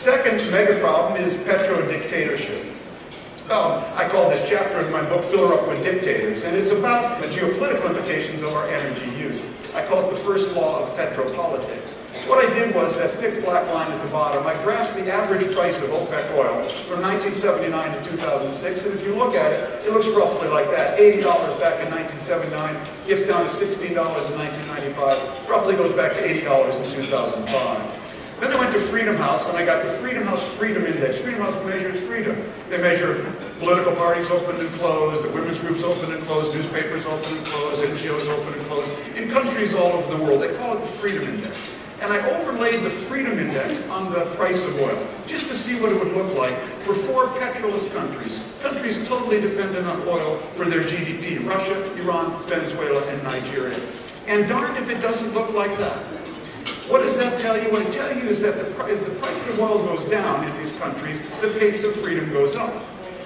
Second mega problem is petrodictatorship. I call this chapter in my book Fill Her Up with Dictators, and it's about the geopolitical implications of our energy use. I call it the first law of petropolitics. What I did was that thick black line at the bottom, I graphed the average price of OPEC oil from 1979 to 2006, and if you look at it, it looks roughly like that. $80 back in 1979, gets down to $16 in 1995, roughly goes back to $80 in 2005. Then I went to Freedom House, and I got the Freedom House Freedom Index. Freedom House measures freedom. They measure political parties open and closed, the women's groups open and closed, newspapers open and closed, NGOs open and closed, in countries all over the world. They call it the Freedom Index. And I overlaid the Freedom Index on the price of oil, just to see what it would look like for 4 petrolist countries, countries totally dependent on oil for their GDP, Russia, Iran, Venezuela, and Nigeria. And darned if it doesn't look like that. What does that tell you? What it tells you is that as the price of oil goes down in these countries, the pace of freedom goes up.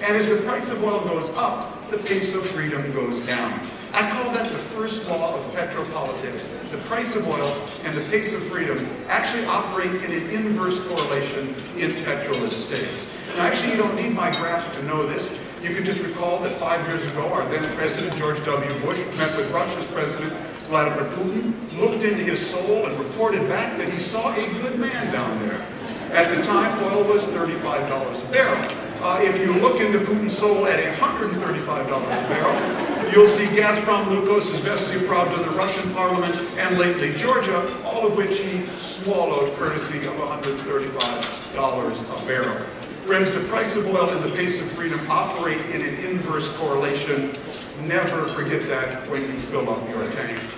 And as the price of oil goes up, the pace of freedom goes down. I call that the first law of petropolitics. The price of oil and the pace of freedom actually operate in an inverse correlation in petrolist states. Now, actually, you don't need my graph to know this. You can just recall that 5 years ago, our then President George W. Bush met with Russia's President Vladimir Putin, looked into his soul, and reported back that he saw a good man down there. At the time, oil was $35 a barrel. If you look into Putin's soul at $135 a barrel, you'll see Gazprom, Lukos, Izvestia, Pravda, the Russian parliament, and lately Georgia, all of which he swallowed courtesy of $135 a barrel. Friends, the price of oil and the pace of freedom operate in an inverse correlation. Never forget that when you fill up your tank.